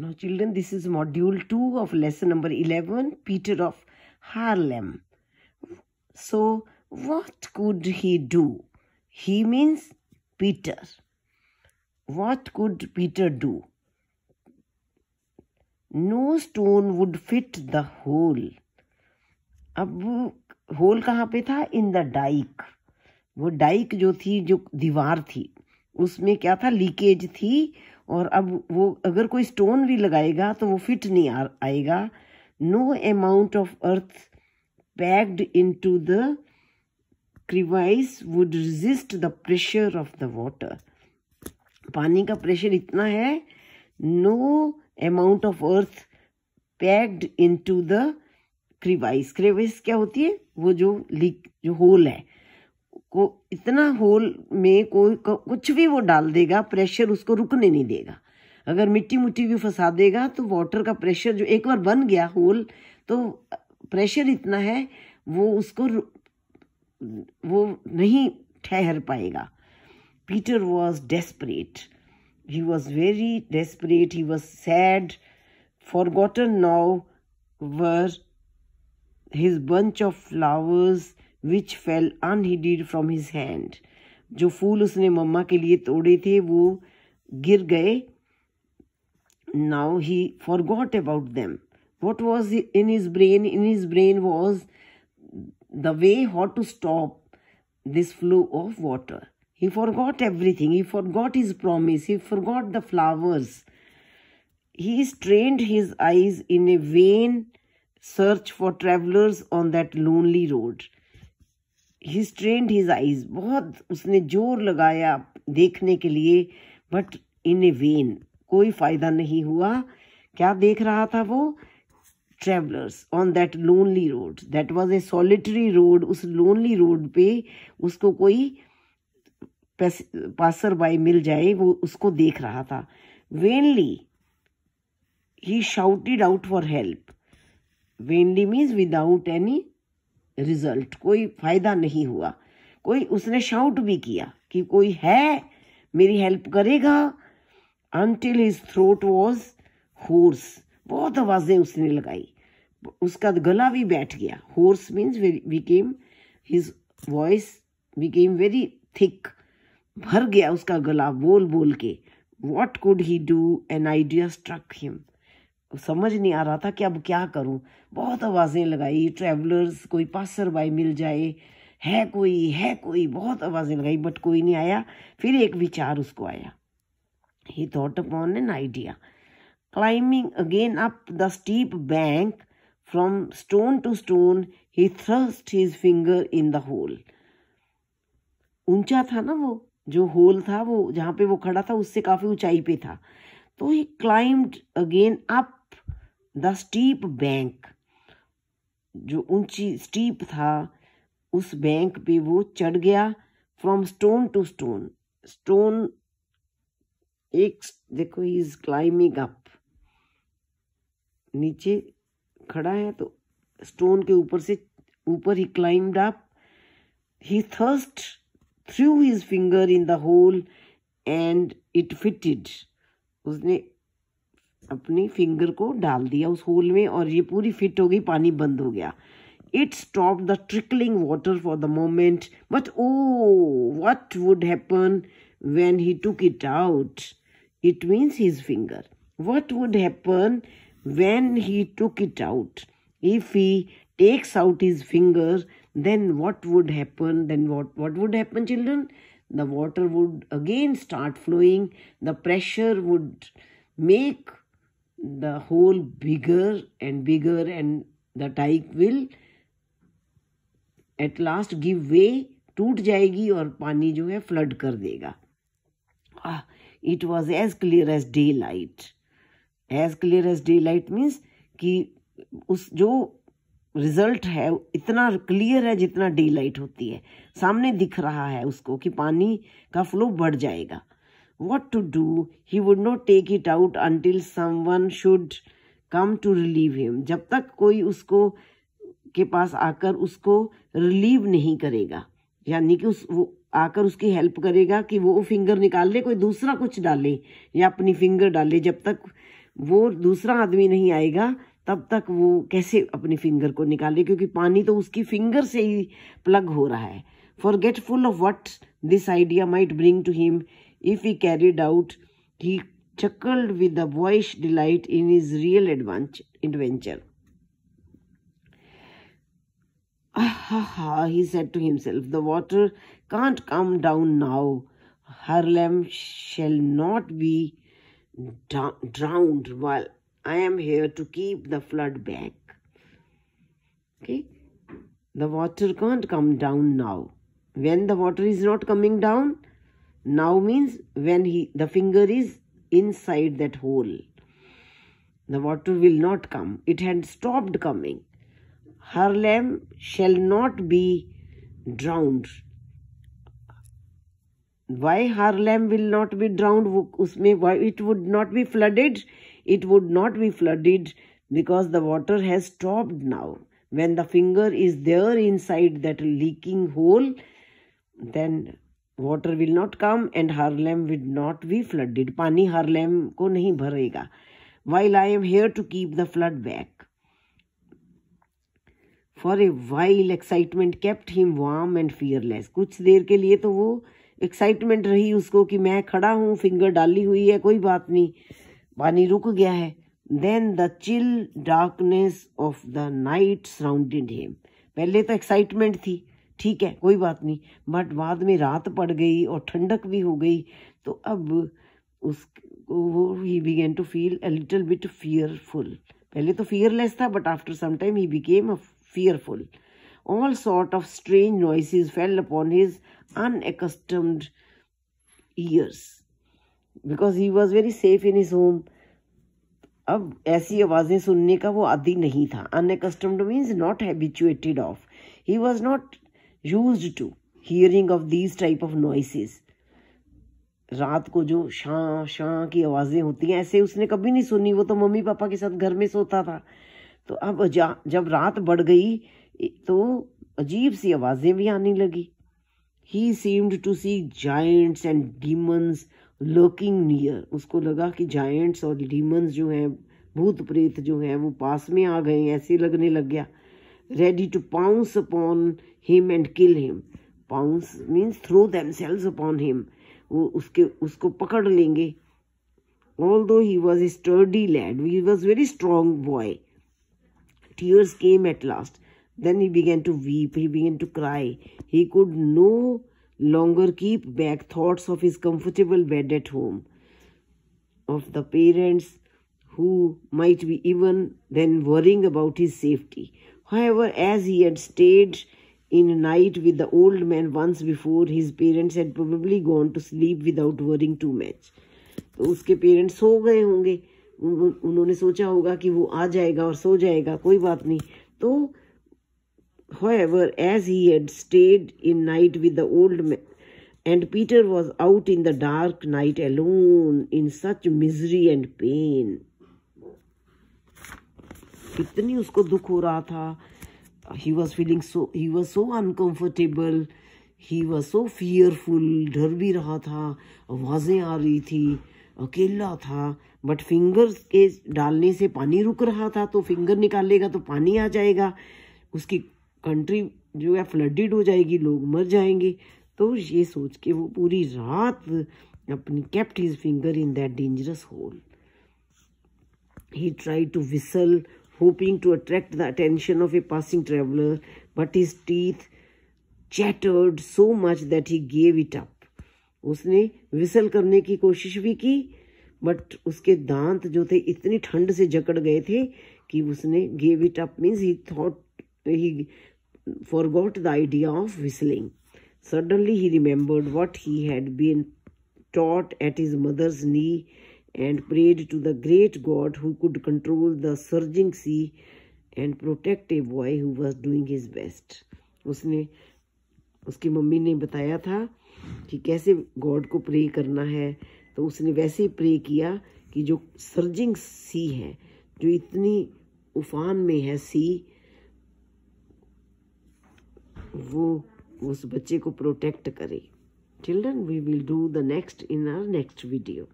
Now children, this is module 2 of lesson number 11, Peter of Haarlem. So what could he do? He means Peter. What could Peter do? No stone would fit the hole. अब hole कहाँ पे था? In the dike. वो dike जो थी, जो दीवार थी, उसमें क्या था? लीकेज थी. और अब वो अगर कोई स्टोन भी लगाएगा तो वो फिट नहीं आएगा. No amount of earth packed into the crevice would resist the pressure of the water. पानी का प्रेशर इतना है. No amount of earth packed into the crevice. Crevice क्या होती है? वो जो होल है, को इतना होल में कोई कुछ भी वो डाल देगा, प्रेशर उसको रुकने नहीं देगा. अगर मिट्टी मुट्टी भी फंसा देगा तो वाटर का प्रेशर, जो एक बार बन गया होल, तो प्रेशर इतना है वो नहीं ठहर पाएगा. Peter was desperate. He was very desperate. He was sad. Forgotten now were his bunch of flowers which fell unheeded from his hand. जो फूल उसने मम्मा के लिए तोड़े थे वो गिर गए. Now he forgot about them. What was in his brain? In his brain was the way how to stop this flow of water. He forgot everything. He forgot his promise. He forgot the flowers. He strained his eyes in a vain search for travelers on that lonely road. He strained his eyes. बहुत उसने जोर लगाया देखने के लिए, but in a vain. कोई फायदा नहीं हुआ. क्या देख रहा था वो? Travelers on that lonely road. That was a solitary road. उस lonely road पे उसको कोई पासर बाई मिल जाए, वो उसको देख रहा था. Vainly he shouted out for help. Vainly means without any result. कोई फायदा नहीं हुआ. कोई उसने शाउट भी किया कि कोई है मेरी हेल्प करेगा. Until his throat was hoarse. बहुत आवाजें उसने लगाई, उसका गला भी बैठ गया. Hoarse means his voice became very thick. भर गया उसका गला बोल बोल के. What could he do? An idea struck him. समझ नहीं आ रहा था कि अब क्या करूं. बहुत आवाजें लगाई. ट्रेवलर्स, कोई पासर बाई मिल जाए, है कोई, बहुत आवाजें लगाई, बट कोई नहीं आया. फिर एक विचार उसको आया. He thought upon an idea. Climbing again up the steep bank, from stone to stone, he thrust his finger in the hole. ऊंचा था ना वो जो होल था, वो जहां पे वो खड़ा था उससे काफी ऊंचाई पे था. तो he climbed again up the steep bank. जो ऊंची स्टीप था उस बैंक पे वो चढ़ गया. From stone to stone. Stone एक देखो, he is climbing up. नीचे खड़ा है तो स्टोन के ऊपर से ऊपर ही climbed up. He thrust threw his finger in the hole and it fitted. उसने अपनी फिंगर को डाल दिया उस होल में और ये पूरी फिट हो गई. पानी बंद हो गया. It stopped the trickling water for the moment, but oh, what would happen when he took it out? It means his finger. What would happen when he took it out? If he takes out his finger, then what would happen? Then what would happen, children? The water would again start flowing. The pressure would make the hole bigger and bigger, and the dike will at last give way, टूट जाएगी और पानी जो है flood कर देगा. It was as clear as daylight. As clear as daylight means कि उस जो रिजल्ट है इतना क्लियर है जितना डे लाइट होती है. सामने दिख रहा है उसको कि पानी का फ्लो बढ़ जाएगा. What to do? He would not take it out until someone should come to relieve him. जब तक कोई उसको के पास आकर उसको रिलीव नहीं करेगा, यानी कि वो आकर उसकी हेल्प करेगा कि वो फिंगर निकाल ले, कोई दूसरा कुछ डाले या अपनी फिंगर डाले. जब तक वो दूसरा आदमी नहीं आएगा तब तक वो कैसे अपनी फिंगर को निकाले, क्योंकि पानी तो उसकी फिंगर से ही प्लग हो रहा है. Forgetful of what this idea might bring to him if he carried out, he chuckled with the boyish delight in his real adventure. Ah, he said to himself, the water can't come down now. Harlem shall not be drowned while I am here to keep the flood back. Okay? The water can't come down now. When the water is not coming down, now means when the finger is inside that hole. The water will not come. It had stopped coming. Harlem shall not be drowned. Why Harlem will not be drowned? उसमें why it would not be flooded? It would not be flooded because the water has stopped now. When the finger is there inside that leaking hole, then water will not come and Harlem will not be flooded. पानी Harlem को नहीं भरेगा. While I am here to keep the flood back. For a while excitement kept him warm and fearless. कुछ देर के लिए तो वो excitement रही उसको कि मैं खड़ा हूँ, फिंगर डाली हुई है, कोई बात नहीं, पानी रुक गया है. Then the chill darkness of the night surrounded him. पहले तो एक्साइटमेंट थी, ठीक है कोई बात नहीं, बट बाद में रात पड़ गई और ठंडक भी हो गई, तो अब उसको he began to feel a little bit fearful. पहले तो फियरलेस था but after some time he became fearful. All sort of strange noises fell upon his unaccustomed ears because he was very safe in his home. अब ऐसी आवाजें सुनने का वो आदी नहीं था. Unaccustomed means not habituated of. He was not used to hearing of these type of noises. रात को जो शां शां की आवाजें होती हैं ऐसे उसने कभी नहीं सुनी. वो तो मम्मी पापा के साथ घर में सोता था. तो अब जब रात बढ़ गई तो अजीब सी आवाजें भी आने लगी. He seemed to see giants and demons lurking near. उसको लगा कि giants और demons जो हैं, भूत प्रेत जो हैं, वो पास में आ गए, ऐसे लगने लग गया. Ready to pounce upon him and kill him. Pounce means throw themselves upon him. वो उसको पकड़ लेंगे. Although he was a sturdy lad, he was very strong boy. Tears came at last. Then he began to weep. He began to cry. He could no longer keep back thoughts of his comfortable bed at home, of the parents who might be even then worrying about his safety. However, as he had stayed in night with the old man once before, his parents had probably gone to sleep without worrying too much. तो उसके parents so गए होंगे, उन्होंने सोचा होगा कि वो आ जाएगा और सो जाएगा, कोई बात नहीं. तो however, as he had stayed in night with the old man and Peter was out in the dark night alone in such misery and pain. कितनी उसको दुख हो रहा था. He was so uncomfortable. He was so fearful. डर भी रहा था, आवाजें आ रही थी, अकेला था. बट फिंगर के डालने से पानी रुक रहा था, तो फिंगर निकालेगा तो पानी आ जाएगा, उसकी कंट्री जो है फ्लडेड हो जाएगी, लोग मर जाएंगे. तो ये सोच के वो पूरी रात अपनी kept his finger in that dangerous hole. He tried to whistle, hoping to attract the attention of a passing traveler, but his teeth chattered so much that he gave it up. उसने whistle करने की कोशिश भी की, but उसके दांत जो थे इतनी ठंड से जकड़ गए थे कि उसने gave it up means he forgot the idea of whistling. Suddenly he remembered what he had been taught at his mother's knee and prayed to the great God who could control the surging sea and protect a boy who was doing his best. उसकी mummy ने बताया था कि कैसे God को pray करना है, तो उसने वैसे ही प्रे किया कि जो सर्जिंग सी है, जो इतनी उफान में है सी, वो उस बच्चे को प्रोटेक्ट करे. Children, we will do the next in our next video.